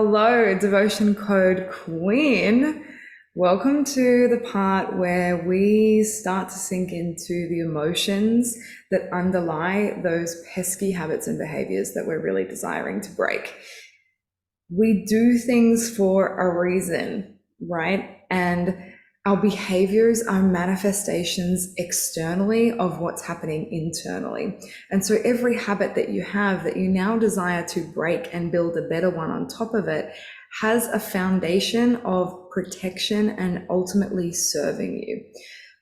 Hello, Devotion Code Queen. Welcome to the part where we start to sink into the emotions that underlie those pesky habits and behaviors that we're really desiring to break. We do things for a reason, right? And our behaviors are manifestations externally of what's happening internally. And so every habit that you have that you now desire to break and build a better one on top of it has a foundation of protection and ultimately serving you.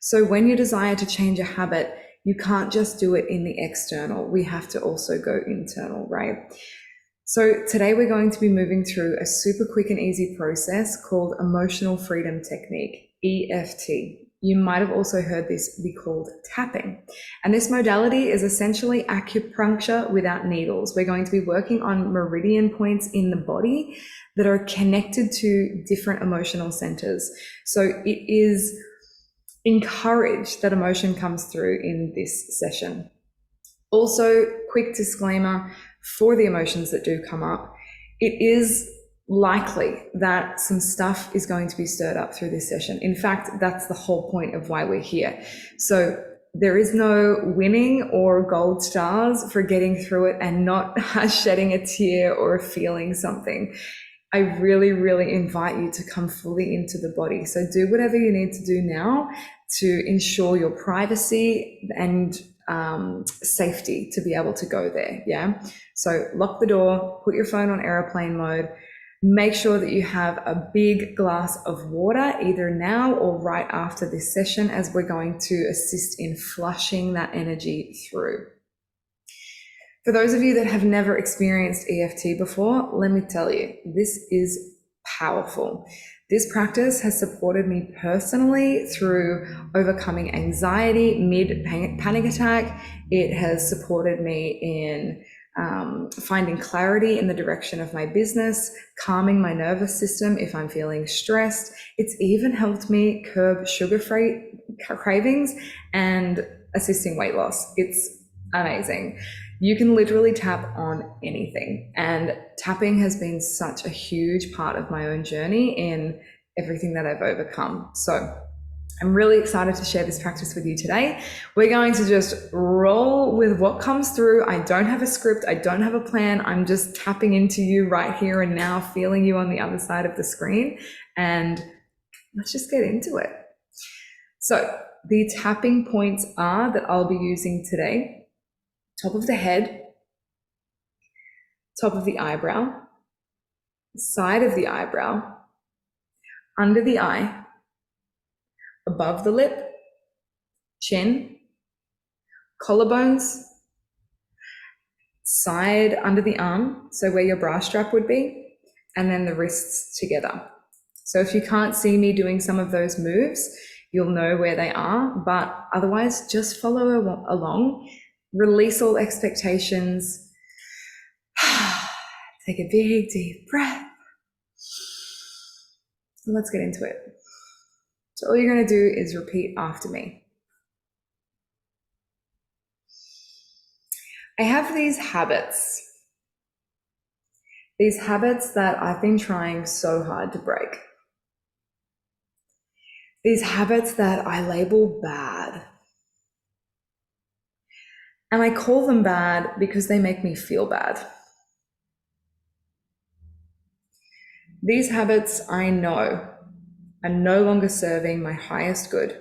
So when you desire to change a habit, you can't just do it in the external. We have to also go internal, right? So today we're going to be moving through a super quick and easy process called Emotional Freedom Technique, EFT. You might have also heard this be called tapping. And this modality is essentially acupuncture without needles. We're going to be working on meridian points in the body that are connected to different emotional centers. So it is encouraged that emotion comes through in this session. Also, quick disclaimer for the emotions that do come up, it is likely that some stuff is going to be stirred up through this session. In fact, that's the whole point of why we're here. So there is no winning or gold stars for getting through it and not shedding a tear or feeling something. I really, really invite you to come fully into the body. So do whatever you need to do now to ensure your privacy and safety to be able to go there. Yeah. So lock the door, put your phone on airplane mode, make sure that you have a big glass of water either now or right after this session, as we're going to assist in flushing that energy through. For those of you that have never experienced EFT before, let me tell you, this is powerful. This practice has supported me personally through overcoming anxiety mid-panic attack. It has supported me in finding clarity in the direction of my business, calming my nervous system if I'm feeling stressed. It's even helped me curb sugar-free cravings and assisting weight loss. It's amazing. You can literally tap on anything, and tapping has been such a huge part of my own journey in everything that I've overcome. So I'm really excited to share this practice with you today. We're going to just roll with what comes through. I don't have a script. I don't have a plan. I'm just tapping into you right here and now, feeling you on the other side of the screen, and let's just get into it. So the tapping points are that I'll be using today: top of the head, top of the eyebrow, side of the eyebrow, under the eye, above the lip, chin, collarbones, side under the arm, so where your bra strap would be, and then the wrists together. So if you can't see me doing some of those moves, you'll know where they are, but otherwise just follow along. Release all expectations. Take a big, deep breath. Let's get into it. So all you're going to do is repeat after me. I have these habits that I've been trying so hard to break. These habits that I label bad. And I call them bad because they make me feel bad. These habits, I know, are no longer serving my highest good.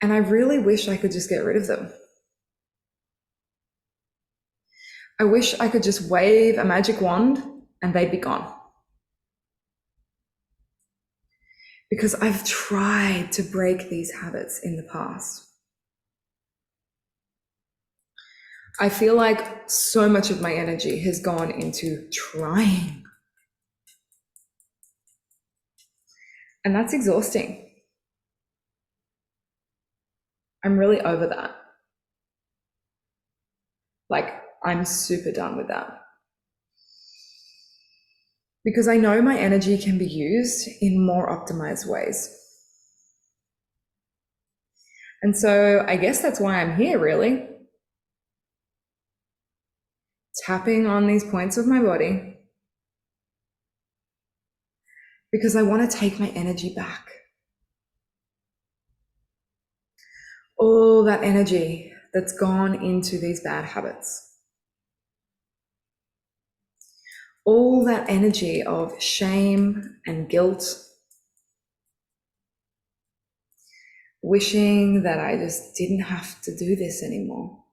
And I really wish I could just get rid of them. I wish I could just wave a magic wand and they'd be gone. Because I've tried to break these habits in the past. I feel like so much of my energy has gone into trying. And that's exhausting. I'm really over that. Like, I'm super done with that. Because I know my energy can be used in more optimized ways. And so I guess that's why I'm here, really. tapping on these points of my body because I want to take my energy back. All that energy that's gone into these bad habits. All that energy of shame and guilt, wishing that I just didn't have to do this anymore.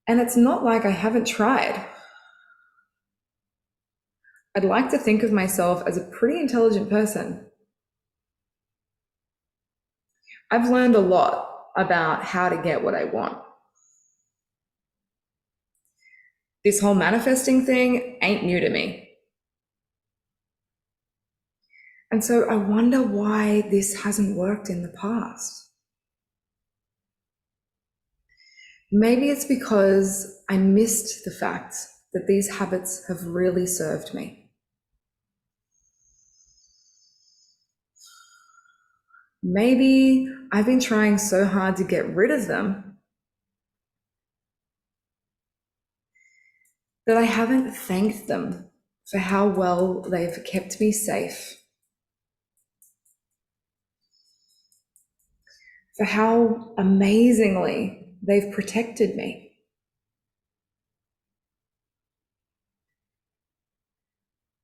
And it's not like I haven't tried. I'd like to think of myself as a pretty intelligent person. I've learned a lot about how to get what I want. This whole manifesting thing ain't new to me. And so I wonder why this hasn't worked in the past. Maybe it's because I missed the fact that these habits have really served me. Maybe I've been trying so hard to get rid of them that I haven't thanked them for how well they've kept me safe, for how amazingly they've protected me.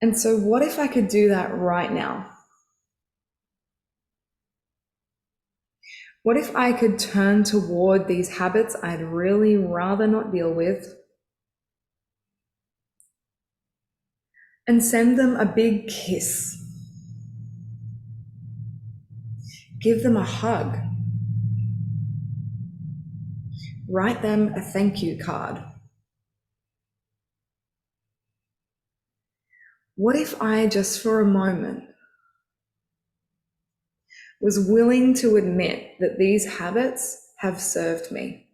And so what if I could do that right now? What if I could turn toward these habits I'd really rather not deal with and send them a big kiss? Give them a hug. Write them a thank you card. What if I just for a moment was willing to admit that these habits have served me?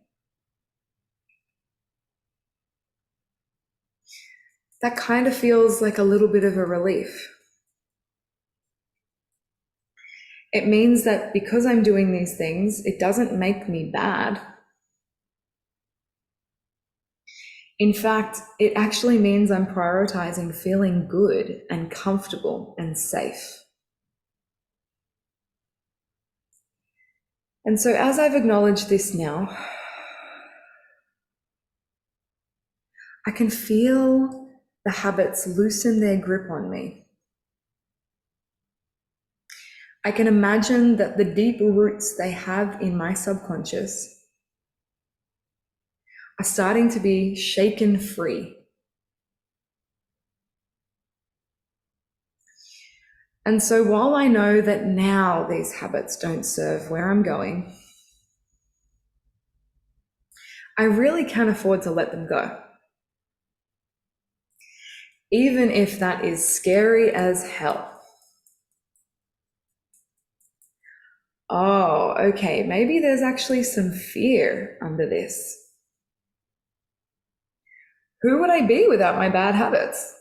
That kind of feels like a little bit of a relief. It means that because I'm doing these things, it doesn't make me bad. In fact, it actually means I'm prioritizing feeling good and comfortable and safe. And so as I've acknowledged this now, I can feel the habits loosen their grip on me. I can imagine that the deep roots they have in my subconscious are starting to be shaken free. And so while I know that now these habits don't serve where I'm going, I really can't afford to let them go. Even if that is scary as hell. Oh, okay, maybe there's actually some fear under this. Who would I be without my bad habits?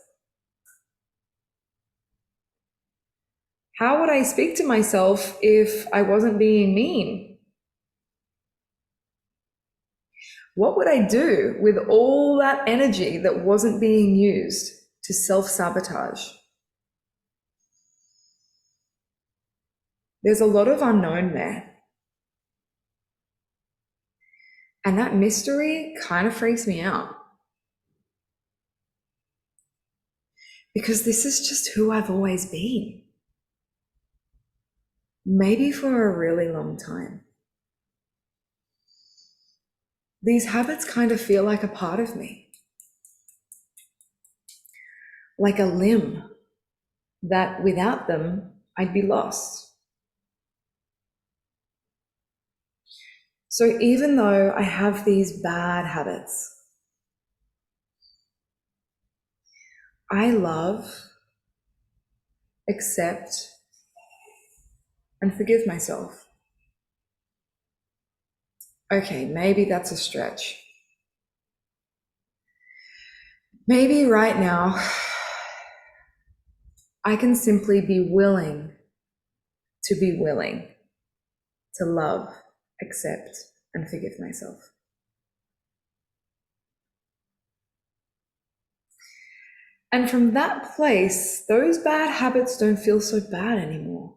How would I speak to myself if I wasn't being mean? What would I do with all that energy that wasn't being used to self-sabotage? There's a lot of unknown there. And that mystery kind of freaks me out. Because this is just who I've always been. Maybe for a really long time. These habits kind of feel like a part of me. Like a limb that without them, I'd be lost. So even though I have these bad habits, I love, accept, and forgive myself. Okay, maybe that's a stretch. Maybe right now, I can simply be willing to love, accept, and forgive myself. And from that place, those bad habits don't feel so bad anymore.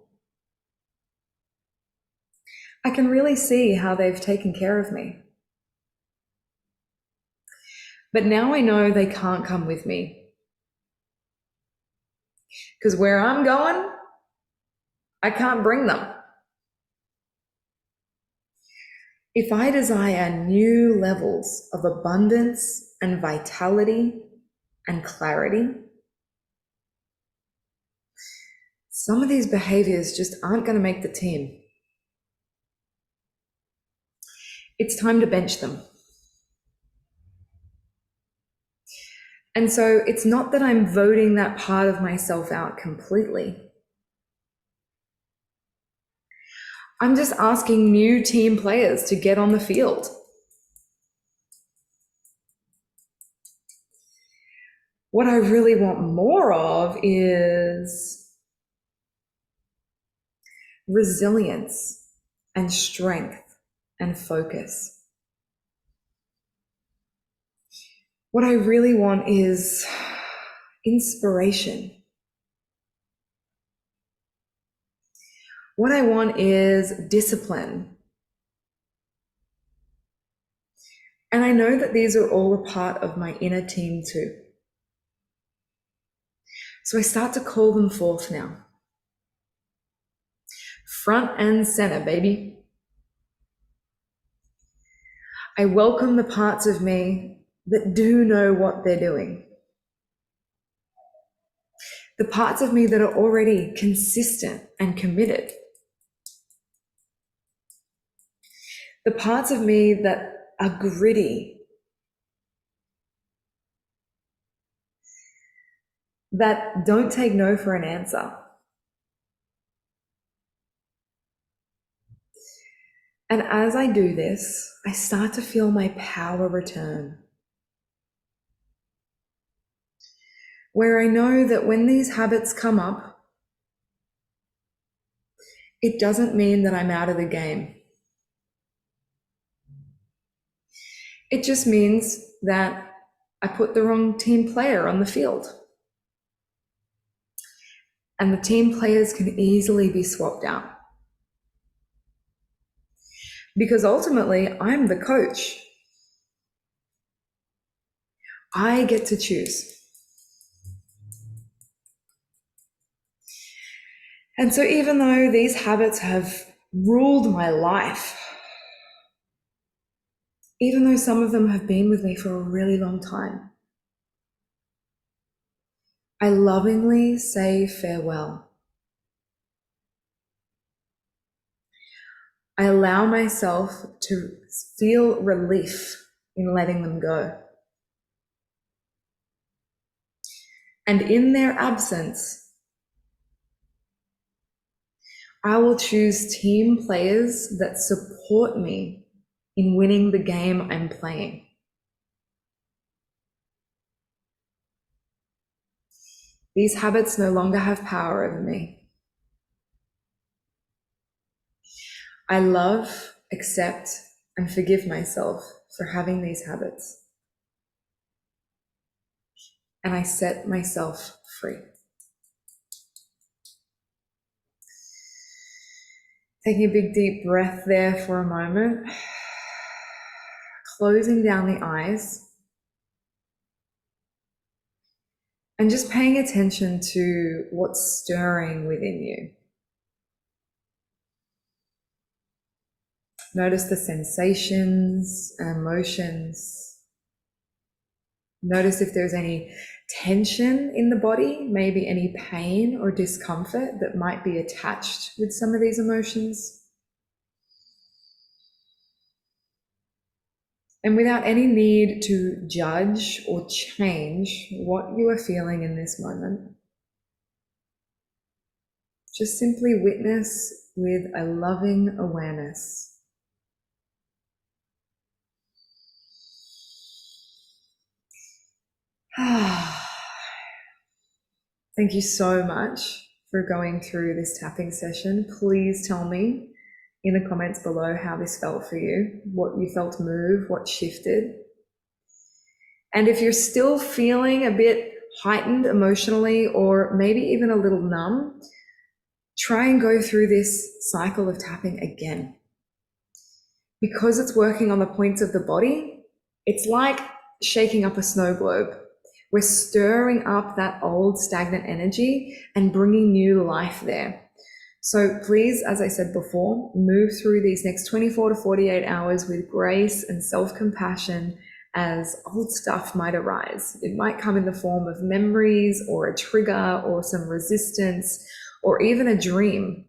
I can really see how they've taken care of me. But now I know they can't come with me. Because where I'm going, I can't bring them. If I desire new levels of abundance and vitality and clarity, some of these behaviors just aren't going to make the team. It's time to bench them. And so it's not that I'm voting that part of myself out completely. I'm just asking new team players to get on the field. What I really want more of is resilience and strength and focus. What I really want is inspiration. What I want is discipline. And I know that these are all a part of my inner team too. So I start to call them forth now. Front and center, baby. I welcome the parts of me that do know what they're doing. The parts of me that are already consistent and committed. The parts of me that are gritty, that don't take no for an answer. And as I do this, I start to feel my power return. Where I know that when these habits come up, it doesn't mean that I'm out of the game. It just means that I put the wrong team player on the field. And the team players can easily be swapped out. Because ultimately, I'm the coach. I get to choose. And so even though these habits have ruled my life, even though some of them have been with me for a really long time, I lovingly say farewell. I allow myself to feel relief in letting them go. And in their absence, I will choose team players that support me in winning the game I'm playing. These habits no longer have power over me. I love, accept, and forgive myself for having these habits. And I set myself free. Taking a big deep breath there for a moment. Closing down the eyes. And just paying attention to what's stirring within you. Notice the sensations and emotions. Notice if there's any tension in the body, maybe any pain or discomfort that might be attached with some of these emotions. And without any need to judge or change what you are feeling in this moment, just simply witness with a loving awareness. Thank you so much for going through this tapping session. Please tell me in the comments below how this felt for you, what you felt move, what shifted. And if you're still feeling a bit heightened emotionally, or maybe even a little numb, try and go through this cycle of tapping again. Because it's working on the points of the body, it's like shaking up a snow globe. We're stirring up that old stagnant energy and bringing new life there. So please, as I said before, move through these next 24 to 48 hours with grace and self-compassion, as old stuff might arise. It might come in the form of memories or a trigger or some resistance or even a dream.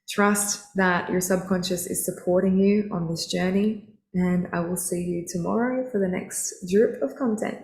Trust that your subconscious is supporting you on this journey, and I will see you tomorrow for the next drip of content.